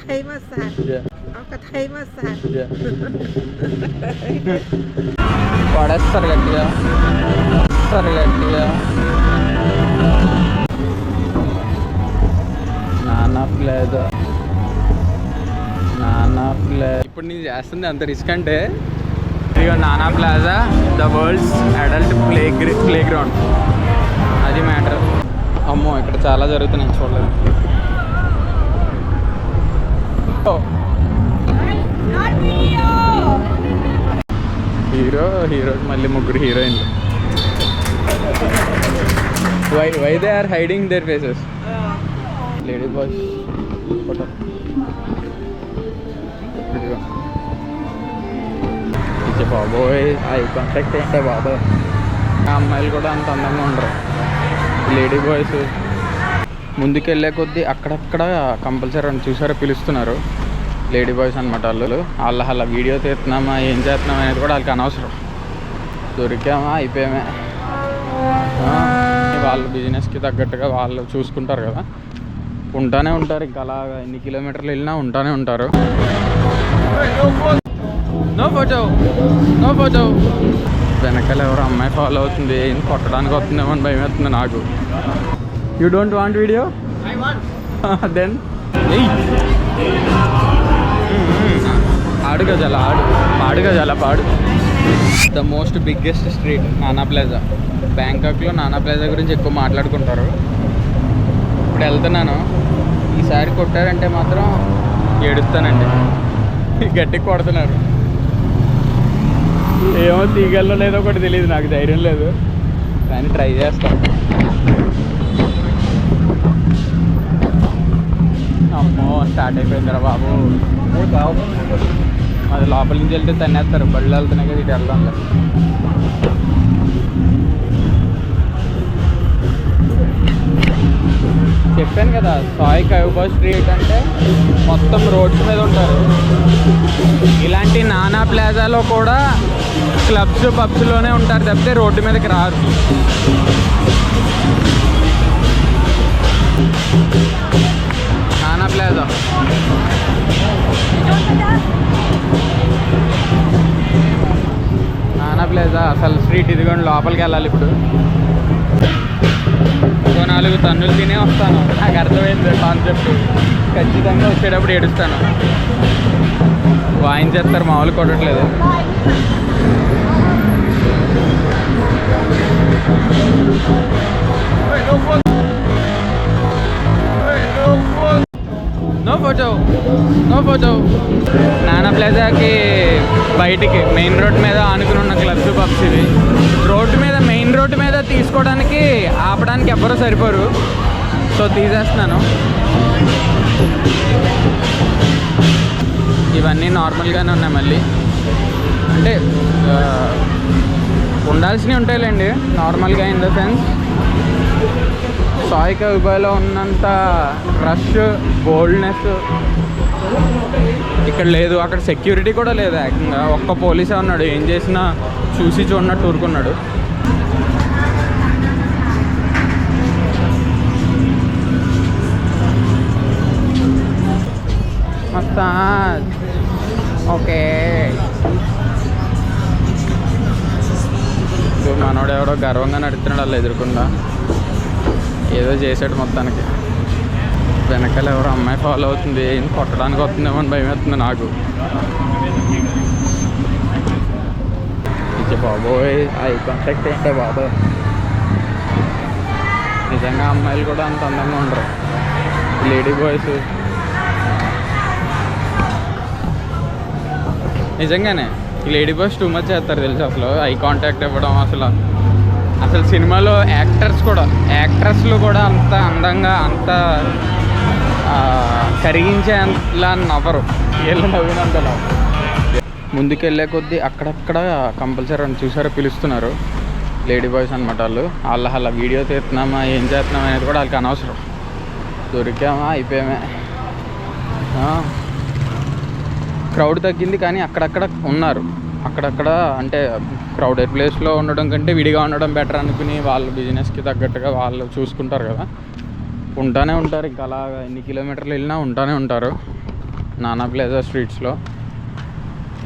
Thai massage. Yeah. Thai massage. Yeah. పడేస్తారు గట్టిగా నానా ప్లేజా ఇప్పుడు నేను చేస్తుంది అంత రిస్క్ అంటే ఇదిగో Nana Plaza the world's adult ప్లే గ్రౌండ్ అది మ్యాటర్. అమ్మో ఇక్కడ చాలా జరుగుతున్నాయి చూడలేదు. హీరో మళ్ళీ ముగ్గురు హీరోయిన్లు. Why they are hiding their faces. Lady boys photo ఇచ్చే బాబోయ్ ఐ కాంటాక్ట్ ఏంటే బాబోయ్. ఆ అమ్మాయిలు కూడా అంత అందంగా ఉండరు. లేడీ బాయ్స్ ముందుకు వెళ్ళే కొద్దీ అక్కడక్కడ కంపల్సరీ అని చూసారో పిలుస్తున్నారు. లేడీ బాయ్స్ అనమాట వాళ్ళు. అలా వీడియో తీస్తున్నామా ఏం చేస్తున్నామా అనేది కూడా వాళ్ళకి అనవసరం. దొరికామా అయిపోయామే. వాళ్ళ బిజినెస్కి తగ్గట్టుగా వాళ్ళు చూసుకుంటారు కదా, ఉంటానే ఉంటారు. ఇంకా అలాగా ఎన్ని కిలోమీటర్లు వెళ్ళినా ఉంటానే ఉంటారు. No photo. వెనకాల ఎవరో అమ్మాయి ఫాలో అవుతుంది. ఏం కొట్టడానికి వస్తుందేమో అని భయం వేస్తుంది నాకు. You don't want video then ఆడు గజాల పాడు. The most biggest street Nana Plaza. బ్యాంకాక్లో నానా ప్లాజా గురించి ఎక్కువ మాట్లాడుకుంటారు. ఇప్పుడు వెళ్తున్నాను. ఈసారి కొట్టారంటే మాత్రం ఏడుస్తానండి. గట్టిగా కొడుతున్నారు. ఏమో తీగల్లో లేదో ఒకటి తెలియదు, నాకు ధైర్యం లేదు కానీ ట్రై చేస్తాను. అమ్మో స్టార్ట్ అయిపోయిందిరా బాబు. అది లోపల నుంచి వెళ్తే తన్నేస్తారు. బళ్ళు వెళ్తున్నాయి కదా, ఇటు వెళ్దాం. చెప్పాను కదా సాయి కౌబా స్ట్రీట్ అంటే మొత్తం రోడ్స్ మీద ఉంటారు. ఇలాంటి నానా ప్లాజాలో కూడా క్లబ్స్ పబ్స్లోనే ఉంటారు తప్పితే రోడ్డు మీదకి రారు. నానా ప్లాజా అసలు స్ట్రీట్ ఇదిగోండి. లోపలికి వెళ్ళాలి ఇప్పుడు. 4 తన్నులు తినే వస్తాను. నాకు అర్థమైంది కాన్సెప్ట్. ఖచ్చితంగా వచ్చేటప్పుడు ఏడుస్తాను. వాయించేస్తారు, మామూలు కొట్టట్లేదు. No photo. నానా ప్లాజాకి బయటికి మెయిన్ రోడ్ మీద ఆనుకుని ఉన్న క్లబ్స్ పబ్స్ ఇవి. మెయిన్ రోడ్డు మీద తీసుకోవడానికి ఆపడానికి ఎవ్వరూ సరిపోరు. సో తీసేస్తున్నాను. ఇవన్నీ నార్మల్గానే ఉన్నాయి. మళ్ళీ అంటే ఉండాల్సినవి ఉంటాయిలేండి నార్మల్గా. ఇన్ ద సెన్స్ సాయి కౌబాలో ఉన్నంత రష్ బోల్డ్నెస్ ఇక్కడ లేదు. అక్కడ సెక్యూరిటీ కూడా లేదు ఏకంగా. ఒక్క పోలీసే ఉన్నాడు. ఏం చేసినా చూసి చూడనట్టు ఊరుకున్నాడు. మస్తాన్ ఓకే. మనోడు ఎవడో గర్వంగా నడుస్తున్నాడు అలా ఎదురుకుండా. ఏదో చేసాడు మొత్తానికి. వెనకాల ఎవరో అమ్మాయి ఫాలో అవుతుంది. ఏం కొట్టడానికి వస్తుందేమో అని భయం వేస్తుంది నాకు. ఇచ్చే బాబోయ్ ఐ కాంటాక్ట్ ఏంటే బాబోయ్. నిజంగా అమ్మాయిలు కూడా అంత అందంగా ఉండరు. లేడీ బాయ్స్ నిజంగానే ఈ లేడీ బాయ్స్ టూ మచ్ చేస్తారు తెలుసు. అసలు ఐ కాంటాక్ట్ ఇవ్వడం అసలు సినిమాలో యాక్ట్రెస్లు కూడా అంత అందంగా అంత కరిగించేలా నవ్వరు. వీళ్ళు నవ్వినంతలో. ముందుకెళ్ళే కొద్దీ అక్కడక్కడ కంపల్సరీ అని చూసారో పిలుస్తున్నారు. లేడీ బాయ్స్ అనమాట వాళ్ళు. అలా వీడియో తీస్తున్నామా ఏం చేస్తున్నామా అనేది కూడా వాళ్ళకి అనవసరం. దొరికామా అయిపోయామే. క్రౌడ్ తగ్గింది కానీ అక్కడక్కడ ఉన్నారు. అక్కడక్కడ అంటే క్రౌడెడ్ ప్లేస్లో ఉండడం కంటే విడిగా ఉండడం బెటర్ అనుకుని వాళ్ళ బిజినెస్కి తగ్గట్టుగా వాళ్ళు చూసుకుంటారు కదా, ఉంటానే ఉంటారు. ఇంకా అలాగా ఎన్ని కిలోమీటర్లు వెళ్ళినా ఉంటానే ఉంటారు. నానా ప్లేజా స్ట్రీట్స్లో.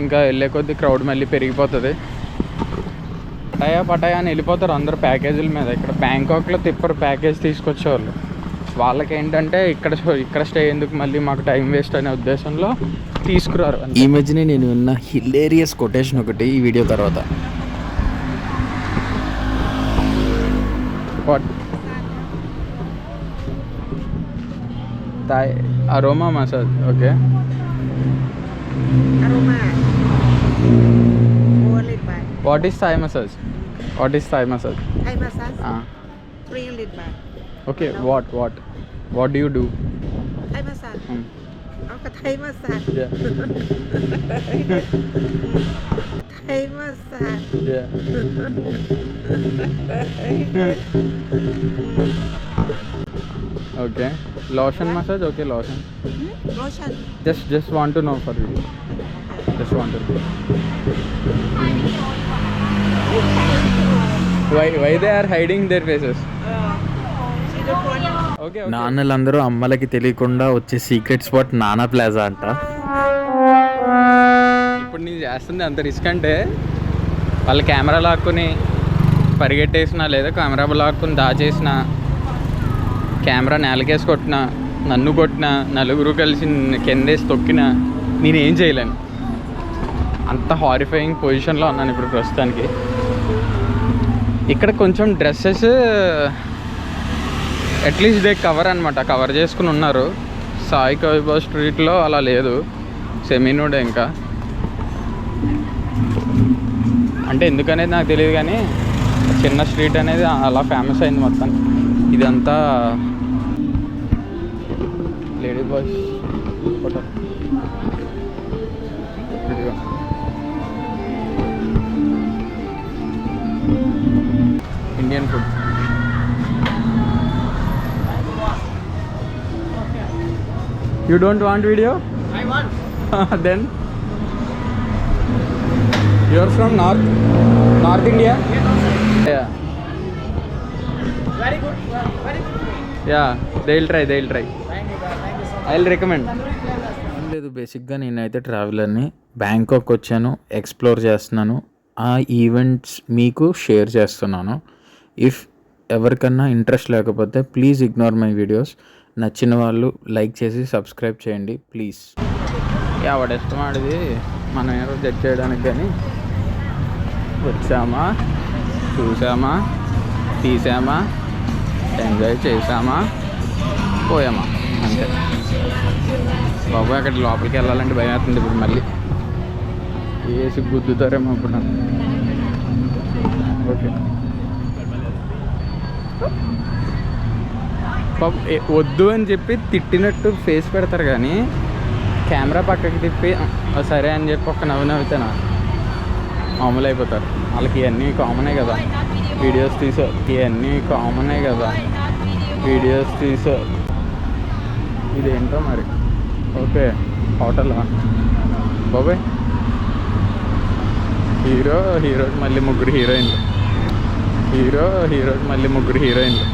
ఇంకా వెళ్ళే కొద్దీ క్రౌడ్ మళ్ళీ పెరిగిపోతుంది. పటాయా అని వెళ్ళిపోతారు అందరు ప్యాకేజీల మీద. ఇక్కడ బ్యాంకాక్లో తిప్పరు ప్యాకేజ్ తీసుకొచ్చేవాళ్ళు. వాళ్ళకి ఏంటంటే ఇక్కడ స్టే ఎందుకు, మళ్ళీ మాకు టైం వేస్ట్ అనే ఉద్దేశంలో తీసుకురారు. ఈ మధ్యనే నేను విన్న హిలేరియస్ కొటేషన్ ఒకటి ఈ వీడియో తర్వాత. Thai aroma massage. Okay. aroma 400 baht. What is Thai massage? What is Thai massage? Thai massage 300 baht. Okay. What do you do? Thai massage. Ang Thai massage. Thai massage. Okay. Lotion massage. Okay, lotion. Lotion. Just want to know for you. Just want to know. Why they are hiding their faces? She don't want. Okay. నాన్నలందరూ అమ్మలకి తెలియకుండా వచ్చే secret spot నానా plaza అంట. ఇప్పుడు నేను చేస్తుంది అంత risk అంటే వాళ్ళు కెమెరా లాక్కుని పరిగెట్టేసిన, లేదా కెమెరా లాక్కుని దాచేసిన, కెమెరా నేలకేసి కొట్టిన, నన్ను కొట్టిన, నలుగురు కలిసి కిందేసి తొక్కిన, నేనేం చేయలేను. అంత హారిఫైయింగ్ పొజిషన్లో ఉన్నాను ఇప్పుడు ప్రస్తుతానికి. ఇక్కడ కొంచెం డ్రెస్సెస్ అట్లీస్ట్ దే కవర్ అనమాట, కవర్ చేసుకుని ఉన్నారు. సాయి కవిబా స్ట్రీట్లో అలా లేదు, సెమీనూడే. ఇంకా అంటే ఎందుకనేది నాకు తెలియదు, కానీ చిన్న స్ట్రీట్ అనేది అలా ఫేమస్ అయింది మొత్తం. ఇదంతా lady boys photo. Indian food. You don't want video? I want. Then you're from North India? Yeah. Very good. Very good. Yeah, they'll try. Thank you, so much. I'll recommend. ఏం లేదు, బేసిక్గా నేనైతే ట్రావెలర్ని. Bangkok వచ్చాను, explore చేస్తున్నాను, ఆ events మీకు share చేస్తున్నాను. If ఎవరికన్నా ఇంట్రెస్ట్ లేకపోతే ప్లీజ్ ఇగ్నోర్ మై వీడియోస్. నచ్చిన వాళ్ళు లైక్ చేసి సబ్స్క్రైబ్ చేయండి ప్లీజ్. వాడు ఇష్టమాడిది మనం ఏదో జడ్జ్ చేయడానికి, కానీ వచ్చామా, చూసామా, తీసామా, ఎంజాయ్ చేసామా, పోయామా, అంతే. బాబు అక్కడ లోపలికి వెళ్ళాలంటే భయం అవుతుంది ఇప్పుడు. మళ్ళీ వేసి గుద్దుతారేమో ఇప్పుడు నన్ను. ఓకే. వద్దు అని చెప్పి తిట్టినట్టు ఫేస్ పెడతారు, కానీ కెమెరా పక్కకి తిప్పి సరే అని చెప్పి ఒక నవ్వు నవ్వుతేనా మామూలు అయిపోతారు. వాళ్ళకి ఇవన్నీ కామనే కదా, వీడియోస్ తీసో, ఇవన్నీ కామనే కదా, వీడియోస్ తీసో. ఇదేంటో మరి. ఓకే, హోటలా బాబాయ్. హీరోకి మళ్ళీ ముగ్గురు హీరోయిన్లు. హీరోకి మళ్ళీ ముగ్గురు హీరోయిన్లు.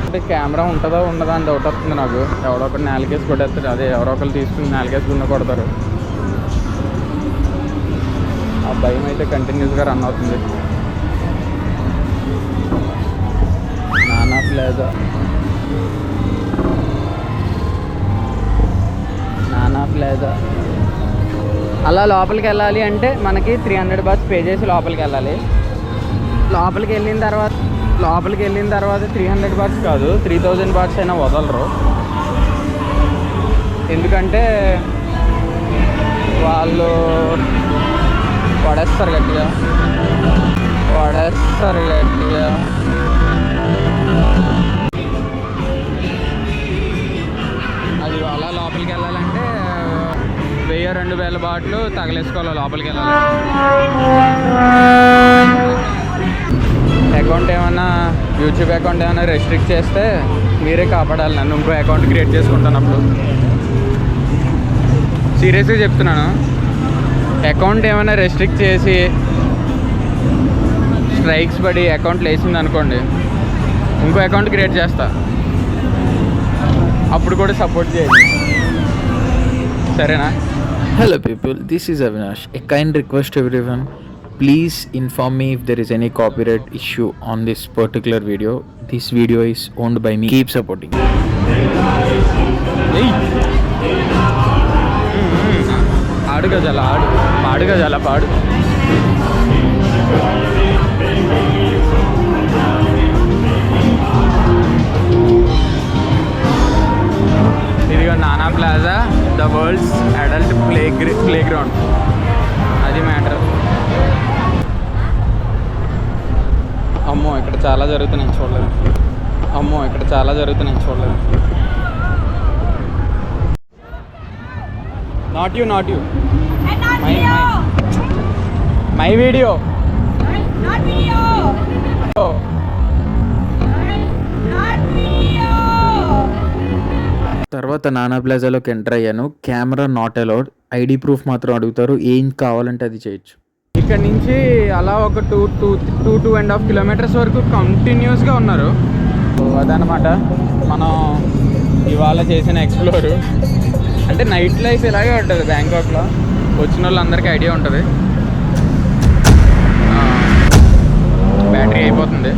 అంటే కెమెరా ఉంటుందా ఉండదా అని డౌట్ వస్తుంది నాకు. ఎవరో ఒకటి నేలకేసి కొట్టేస్తారు, అదే ఎవరో ఒకరు తీసుకుని నేలకేసి గున్న కొడతారు. ఆ భయం అయితే కంటిన్యూస్గా రన్ అవుతుంది. నానా ప్లాజా అలా లోపలికి వెళ్ళాలి అంటే మనకి 300 బాత్ పే చేసి లోపలికి వెళ్ళాలి. లోపలికి వెళ్ళిన తర్వాత 300 బాట్స్ కాదు, 3000 బాట్స్ అయినా వదలరు. ఎందుకంటే వాళ్ళు పడేస్తారు గట్టిగా. అది అలా లోపలికి వెళ్ళాలంటే 1000-2000 బాట్లు తగలేసుకోవాలి లోపలికి వెళ్ళాలి. అకౌంట్ ఏమైనా యూట్యూబ్ అకౌంట్ ఏమైనా రెస్ట్రిక్ట్ చేస్తే మీరే కాపాడాలి నన్ను. ఇంకో అకౌంట్ క్రియేట్ చేసుకుంటున్నప్పుడు సీరియస్గా చెప్తున్నాను. అకౌంట్ ఏమైనా రెస్ట్రిక్ట్ చేసి స్ట్రైక్స్ పడి అకౌంట్లు వేసింది అనుకోండి, ఇంకో అకౌంట్ క్రియేట్ చేస్తా, అప్పుడు కూడా సపోర్ట్ చేయండి. సరేనా? Hello people, this is Avinash. A kind request to everyone, please inform me if there is any copyright issue on this particular video. This video is owned by me. Keep supporting. ఆడు గజాల ఆడు, పాడు గజాల పాడు. ఇదిగో Nana Plaza, the world's adult ప్లే గ్రౌండ్. అది మ్యాటర్. అమ్మో ఇక్కడ చాలా జరుగుతున్నాయి చూడలేదు. అమ్మో ఇక్కడ చాలా జరుగుతున్నాయి చూడలేదు. Not you my video. తర్వాత నానా ప్లాజాలోకి ఎంటర్ అయ్యాను. Camera not allowed, ID proof మాత్రం అడుగుతారు. ఏం కావాలంటే అది చేయొచ్చు. ఇక్కడ నుంచి అలా ఒక 2.5 కిలోమీటర్స్ వరకు కంటిన్యూస్గా ఉన్నారు. అదనమాట మనం ఇవాళ చేసిన ఎక్స్ప్లోర్. అంటే నైట్ లైఫ్ ఇలాగే ఉంటుంది బ్యాంకాక్లో. వచ్చిన వాళ్ళందరికీ ఐడియా ఉంటుంది. బ్యాటరీ అయిపోతుంది.